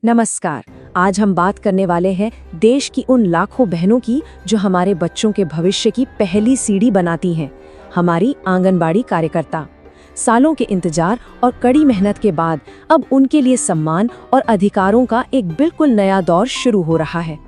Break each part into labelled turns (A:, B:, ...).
A: नमस्कार। आज हम बात करने वाले हैं देश की उन लाखों बहनों की जो हमारे बच्चों के भविष्य की पहली सीढ़ी बनाती हैं, हमारी आंगनबाड़ी कार्यकर्ता। सालों के इंतजार और कड़ी मेहनत के बाद अब उनके लिए सम्मान और अधिकारों का एक बिल्कुल नया दौर शुरू हो रहा है।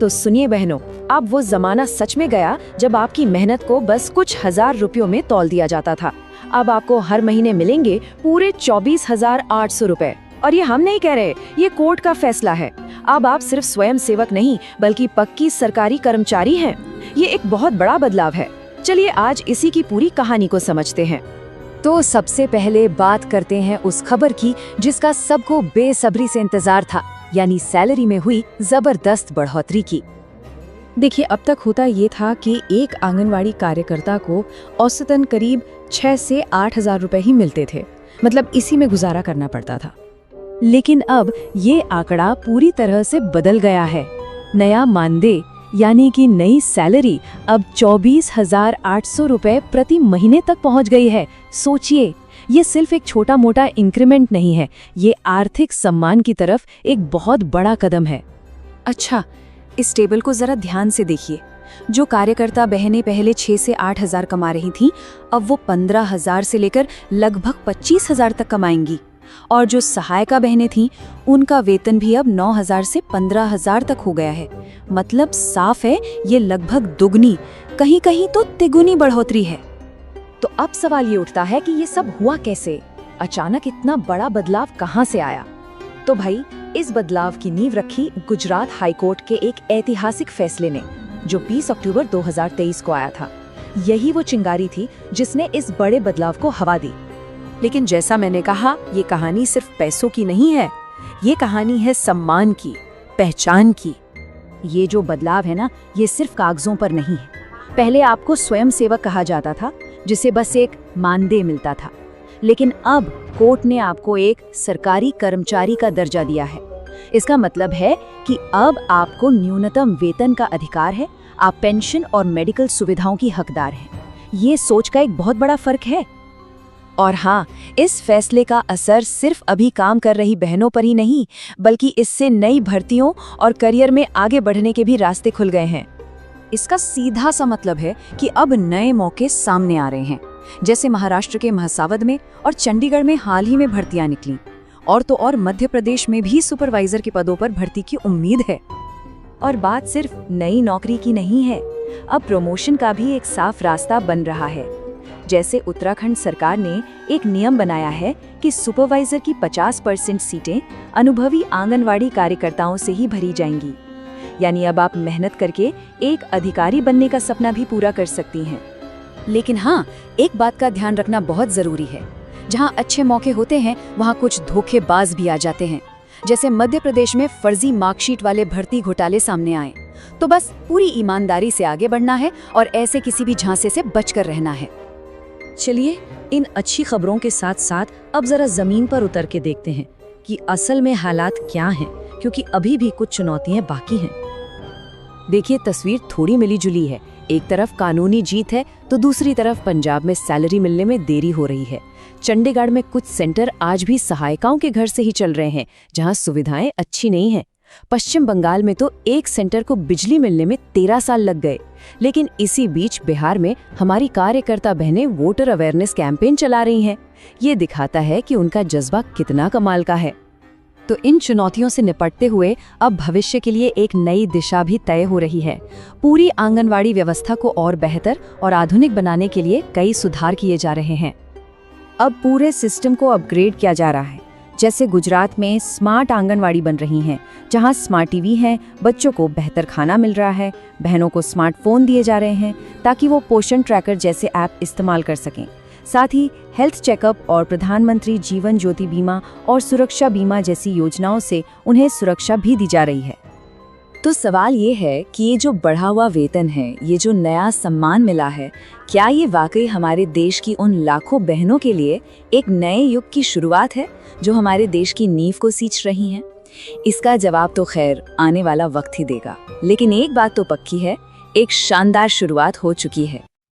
A: तो सुनिए बहनों, अब वो जमाना सच में गया जब आपकी मेहनत को बस कुछ हजार रुपयों में तौल दिया जाता था। अब आपको हर महीने मिलेंगे पूरे 24,800 रुपए। और ये हम नहीं कह रहे, ये कोर्ट का फैसला है। अब आप सिर्फ स्वयं सेवक नहीं बल्कि पक्की सरकारी कर्मचारी हैं। ये एक बहुत बड़ा बदलाव है। चलिए आज इसी की पूरी कहानी को समझते हैं। तो सबसे पहले बात करते हैं उस खबर की जिसका सबको बेसब्री से इंतजार था, यानी सैलरी में हुई जबरदस्त बढ़ोतरी की। देखिए, अब तक होता ये था कि एक आंगनवाड़ी कार्यकर्ता को औसतन करीब 6 से 8 हजार रुपए ही मिलते थे, मतलब इसी में गुजारा करना पड़ता था। लेकिन अब ये आंकड़ा पूरी तरह से बदल गया है। नया मानदेय यानी कि नई सैलरी अब 24,800 रुपए प्रति महीने तक पहुंच गई है। सोचिए, ये सिर्फ एक छोटा मोटा इंक्रीमेंट नहीं है, ये आर्थिक सम्मान की तरफ एक बहुत बड़ा कदम है। अच्छा, इस टेबल को जरा ध्यान से देखिए। जो कार्यकर्ता बहनें पहले 6 से 8 हजार कमा रही थीं, अब वो 15,000 से लेकर लगभग 25,000 तक कमाएंगी। और जो सहायिका बहनें थीं, उनका वेतन भी अब 9,000 से 15,000 तक हो गया है। मतलब साफ है, ये लगभग दुगनी, कहीं कहीं तो तिगुनी बढ़ोतरी है। तो अब सवाल ये उठता है कि ये सब हुआ कैसे? अचानक इतना बड़ा बदलाव कहाँ से आया? तो भाई, इस बदलाव की नींव रखी गुजरात हाईकोर्ट के एक ऐतिहासिक फैसले ने, जो 20 अक्टूबर 2023 को आया था। यही वो चिंगारी थी जिसने इस बड़े बदलाव को हवा दी। लेकिन जैसा मैंने कहा, ये कहानी सिर्फ पैसों की नहीं है, ये कहानी है सम्मान की, पहचान की। ये जो बदलाव है ना, ये सिर्फ कागजों पर नहीं है। पहले आपको स्वयं सेवक कहा जाता था, जिसे बस एक मानदेय मिलता था। लेकिन अब कोर्ट ने आपको एक सरकारी कर्मचारी का दर्जा दिया है। इसका मतलब है कि अब आपको न्यूनतम वेतन का अधिकार है, आप पेंशन और मेडिकल सुविधाओं की हकदार हैं। ये सोच का एक बहुत बड़ा फर्क है। और हाँ, इस फैसले का असर सिर्फ अभी काम कर रही बहनों पर ही नहीं, बल्कि इससे नई भर्तियों और करियर में आगे बढ़ने के भी रास्ते खुल गए हैं। इसका सीधा सा मतलब है कि अब नए मौके सामने आ रहे हैं, जैसे महाराष्ट्र के महसावद में और चंडीगढ़ में हाल ही में भर्तियां निकली। और तो और मध्य प्रदेश में भी सुपरवाइजर के पदों पर भर्ती की उम्मीद है। और बात सिर्फ नई नौकरी की नहीं है, अब प्रमोशन का भी एक साफ रास्ता बन रहा है। जैसे उत्तराखंड सरकार ने एक नियम बनाया है कि सुपरवाइजर की 50% सीटें अनुभवी आंगनवाड़ी कार्यकर्ताओं से ही भरी जाएंगी। यानी अब आप मेहनत करके एक अधिकारी बनने का सपना भी पूरा कर सकती हैं। लेकिन हाँ, एक बात का ध्यान रखना बहुत जरूरी है। जहाँ अच्छे मौके होते हैं, वहाँ कुछ धोखेबाज भी आ जाते हैं। जैसे मध्य प्रदेश में फर्जी मार्कशीट वाले भर्ती घोटाले सामने आए। तो बस पूरी ईमानदारी से आगे बढ़ना है और ऐसे किसी भी झांसे से बचकर रहना है। चलिए, इन अच्छी खबरों के साथ साथ अब जरा जमीन पर उतर के देखते हैं कि असल में हालात क्या हैं, क्योंकि अभी भी कुछ चुनौतियां बाकी हैं। देखिए, तस्वीर थोड़ी मिली जुली है। एक तरफ कानूनी जीत है, तो दूसरी तरफ पंजाब में सैलरी मिलने में देरी हो रही है। चंडीगढ़ में कुछ सेंटर आज भी सहायिकाओं के घर से ही चल रहे हैं, जहां सुविधाएं अच्छी नहीं हैं। पश्चिम बंगाल में तो एक सेंटर को बिजली मिलने में 13 साल लग गए। लेकिन इसी बीच बिहार में हमारी कार्यकर्ता बहनें वोटर अवेयरनेस कैंपेन चला रही हैं। ये दिखाता है कि उनका जज्बा कितना कमाल का है। तो इन चुनौतियों से निपटते हुए अब भविष्य के लिए एक नई दिशा भी तय हो रही है। पूरी आंगनवाड़ी व्यवस्था को और बेहतर और आधुनिक बनाने के लिए कई सुधार किए जा रहे हैं। अब पूरे सिस्टम को अपग्रेड किया जा रहा है। जैसे गुजरात में स्मार्ट आंगनवाड़ी बन रही हैं, जहां स्मार्ट टीवी है, बच्चों को बेहतर खाना मिल रहा है, बहनों को स्मार्टफोन दिए जा रहे हैं ताकि वो पोषण ट्रैकर जैसे ऐप इस्तेमाल कर सकें। साथ ही हेल्थ चेकअप और प्रधानमंत्री जीवन ज्योति बीमा और सुरक्षा बीमा जैसी योजनाओं से उन्हें सुरक्षा भी दी जा रही है। तो सवाल ये है कि ये जो बढ़ा हुआ वेतन है, ये जो नया सम्मान मिला है, क्या ये वाकई हमारे देश की उन लाखों बहनों के लिए एक नए युग की शुरुआत है जो हमारे देश की नींव को सींच रही हैं? इसका जवाब तो खैर आने वाला वक्त ही देगा। लेकिन एक बात तो पक्की है, एक शानदार शुरुआत हो चुकी है।